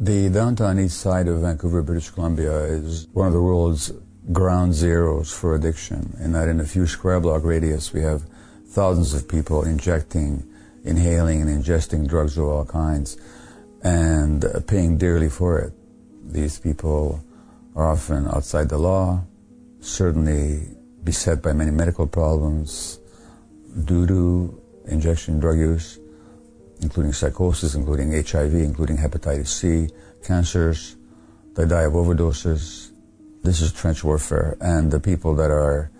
The downtown east side of Vancouver, British Columbia is one of the world's ground zeros for addiction, in that in a few square block radius we have thousands of people injecting, inhaling and ingesting drugs of all kinds and paying dearly for it. These people are often outside the law, certainly beset by many medical problems due to injection drug use, including psychosis, including HIV, including hepatitis C, cancers. They die of overdoses. This is trench warfare, and the people that are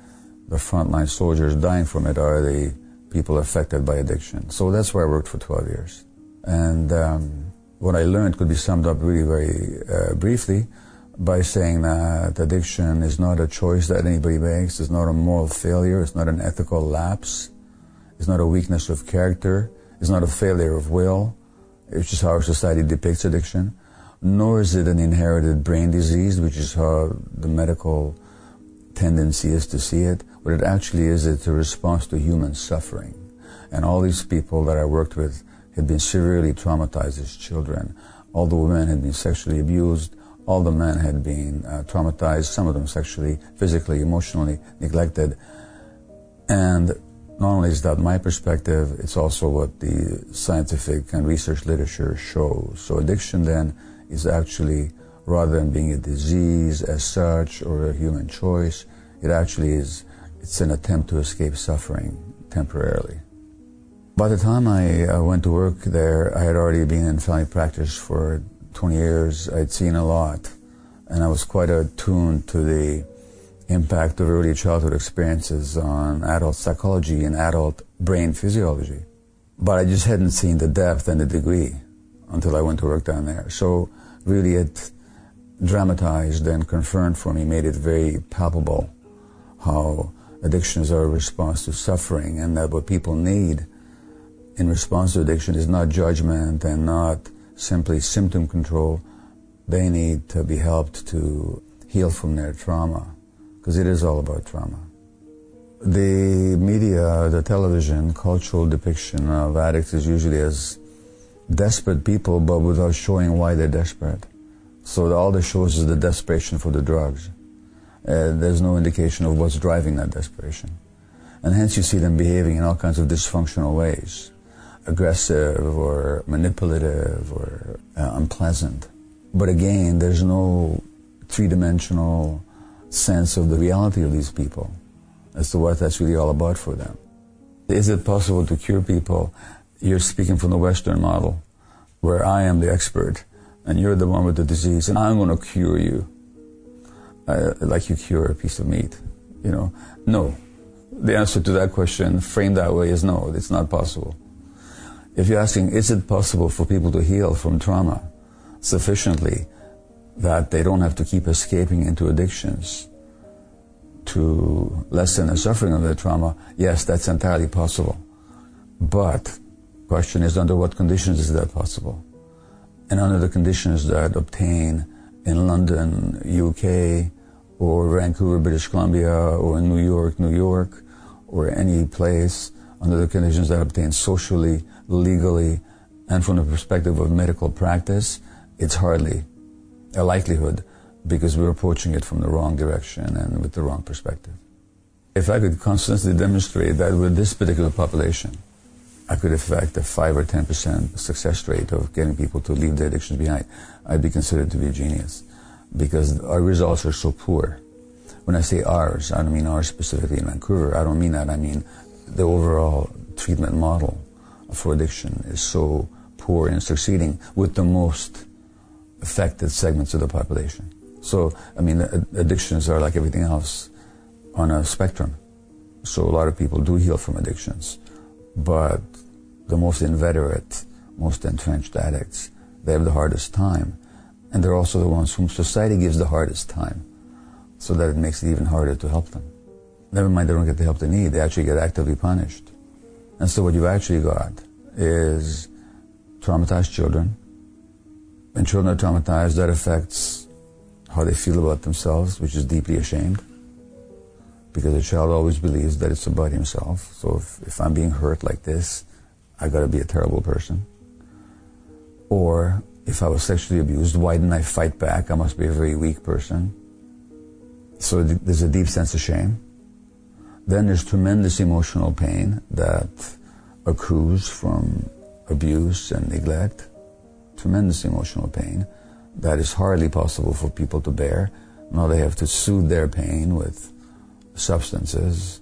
the frontline soldiers dying from it are the people affected by addiction. So that's where I worked for 12 years. And what I learned could be summed up really very briefly by saying that addiction is not a choice that anybody makes, it's not a moral failure, it's not an ethical lapse, it's not a weakness of character, it's not a failure of will, it's just how our society depicts addiction, nor is it an inherited brain disease, which is how the medical tendency is to see it. What it actually is, it's a response to human suffering. And all these people that I worked with had been severely traumatized as children. All the women had been sexually abused, all the men had been traumatized, some of them sexually, physically, emotionally neglected. And not only is that my perspective, it's also what the scientific and research literature shows. So addiction then is actually, rather than being a disease as such or a human choice, it actually is, it's an attempt to escape suffering temporarily. By the time I went to work there, I had already been in family practice for 20 years. I'd seen a lot, and I was quite attuned to the impact of early childhood experiences on adult psychology and adult brain physiology. But I just hadn't seen the depth and the degree until I went to work down there. So really it dramatized and confirmed for me, made it very palpable how addictions are a response to suffering, and that what people need in response to addiction is not judgment and not simply symptom control. They need to be helped to heal from their trauma, because it is all about trauma. The media, the television, cultural depiction of addicts is usually as desperate people, but without showing why they're desperate. So all that shows is the desperation for the drugs. There's no indication of what's driving that desperation. And hence you see them behaving in all kinds of dysfunctional ways, aggressive or manipulative or unpleasant. But again, there's no three-dimensional sense of the reality of these people as to what that's really all about for them. Is it possible to cure people? You're speaking from the Western model, where I am the expert and you're the one with the disease, and I'm going to cure you like you cure a piece of meat. You know, no. The answer to that question, framed that way, is no. It's not possible. If you're asking, is it possible for people to heal from trauma sufficiently that they don't have to keep escaping into addictions to lessen the suffering of their trauma? Yes, that's entirely possible. But the question is, under what conditions is that possible? And under the conditions that obtain in London, UK, or Vancouver, British Columbia, or in New York, or any place, under the conditions that obtain socially, legally, and from the perspective of medical practice, it's hardly a likelihood, because we're approaching it from the wrong direction and with the wrong perspective. If I could constantly demonstrate that with this particular population, I could affect a 5 or 10% success rate of getting people to leave their addictions behind, I'd be considered to be a genius, because our results are so poor. When I say ours, I don't mean ours specifically in Vancouver. I don't mean that. I mean the overall treatment model for addiction is so poor in succeeding with the most affected segments of the population. So, I mean, addictions are like everything else on a spectrum. So a lot of people do heal from addictions, but the most inveterate, most entrenched addicts, they have the hardest time. And they're also the ones whom society gives the hardest time, so that it makes it even harder to help them. Never mind they don't get the help they need, they actually get actively punished. And so what you've actually got is traumatized children. When children are traumatized, that affects how they feel about themselves, which is deeply ashamed, because a child always believes that it's about himself. So if I'm being hurt like this, I got to be a terrible person. Or If I was sexually abused, why didn't I fight back? I must be a very weak person. So there's a deep sense of shame. Then there's tremendous emotional pain that accrues from abuse and neglect. Tremendous emotional pain that is hardly possible for people to bear. Now they have to soothe their pain with substances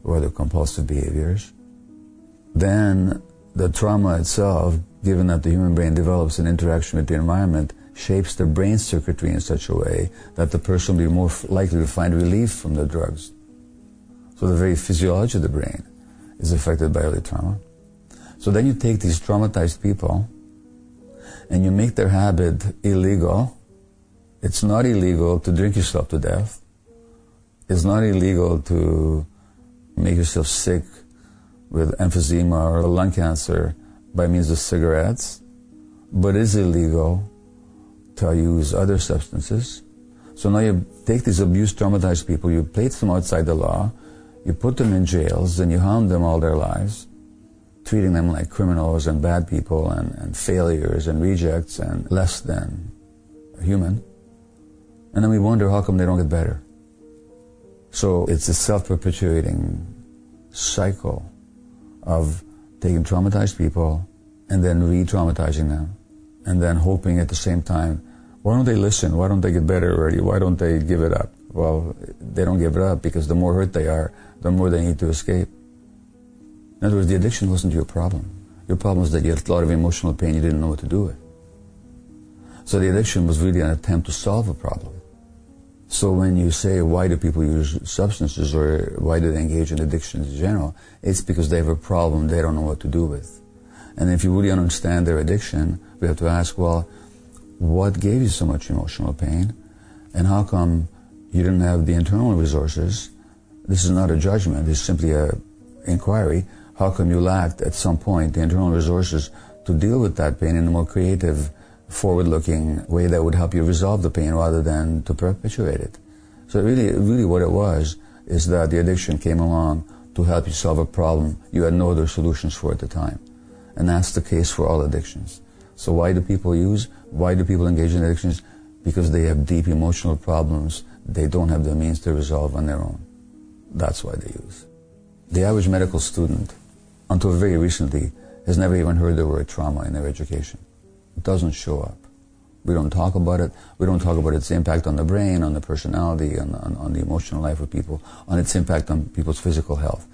or other compulsive behaviors. Then the trauma itself, given that the human brain develops an interaction with the environment, shapes the brain circuitry in such a way that the person will be more likely to find relief from the drugs. So the very physiology of the brain is affected by early trauma. So then you take these traumatized people and you make their habit illegal. It's not illegal to drink yourself to death. It's not illegal to make yourself sick with emphysema or lung cancer by means of cigarettes, but it is illegal to use other substances. So now you take these abused, traumatized people, you place them outside the law, you put them in jails, and you hound them all their lives, treating them like criminals and bad people and failures and rejects and less than human. And then we wonder how come they don't get better. So it's a self-perpetuating cycle of taking traumatized people and then re-traumatizing them and then hoping at the same time, why don't they listen? Why don't they get better already? Why don't they give it up? Well, they don't give it up because the more hurt they are, the more they need to escape. In other words, the addiction wasn't your problem. Your problem was that you had a lot of emotional pain you didn't know what to do with. So the addiction was really an attempt to solve a problem. So when you say, why do people use substances or why do they engage in addictions in general, it's because they have a problem they don't know what to do with. And if you really understand their addiction, we have to ask, well, what gave you so much emotional pain? And how come you didn't have the internal resources? This is not a judgment, it's simply an inquiry. How come you lacked at some point the internal resources to deal with that pain in a more creative, forward-looking way that would help you resolve the pain rather than to perpetuate it? So really what it was is that the addiction came along to help you solve a problem you had no other solutions for at the time. And that's the case for all addictions. So why do people use? Why do people engage in addictions? Because they have deep emotional problems they don't have the means to resolve on their own. That's why they use. The average medical student, until very recently, has never even heard the word trauma in their education. It doesn't show up. We don't talk about it. We don't talk about its impact on the brain, on the personality, on the emotional life of people, on its impact on people's physical health.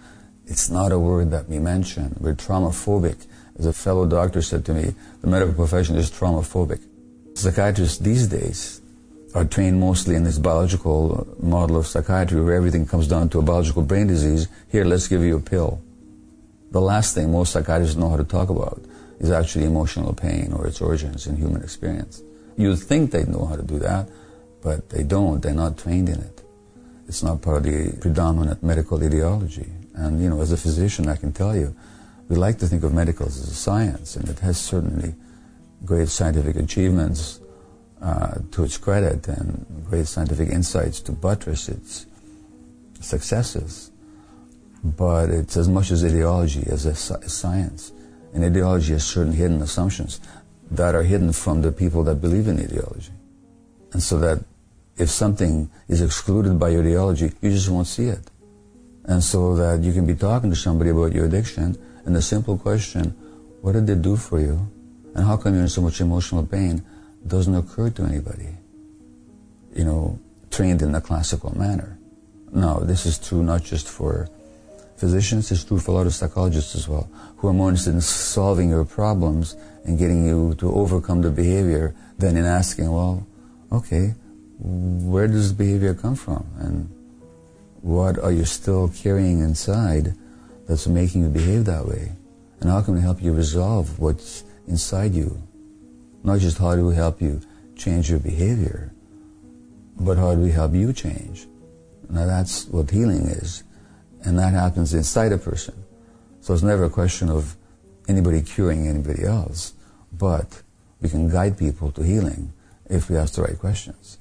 It's not a word that we mention. We're traumaphobic. As a fellow doctor said to me, the medical profession is traumaphobic. Psychiatrists these days are trained mostly in this biological model of psychiatry where everything comes down to a biological brain disease. Here, let's give you a pill. The last thing most psychiatrists know how to talk about is actually emotional pain or its origins in human experience. You'd think they know how to do that, but they don't. They're not trained in it. It's not part of the predominant medical ideology. And, you know, as a physician, I can tell you, we like to think of medical as a science, and it has certainly great scientific achievements to its credit and great scientific insights to buttress its successes. But it's as much as ideology as science. And ideology has certain hidden assumptions that are hidden from the people that believe in ideology. And so that if something is excluded by your ideology, you just won't see it. And so that you can be talking to somebody about your addiction, and the simple question, what did they do for you? And how come you're in so much emotional pain? Doesn't occur to anybody, you know, trained in the classical manner. No, this is true not just for physicians, it's true for a lot of psychologists as well, who are more interested in solving your problems and getting you to overcome the behavior than in asking, well, okay, where does the behavior come from? And what are you still carrying inside that's making you behave that way? And how can we help you resolve what's inside you? Not just how do we help you change your behavior, but how do we help you change? Now that's what healing is. And that happens inside a person. So it's never a question of anybody curing anybody else, but we can guide people to healing if we ask the right questions.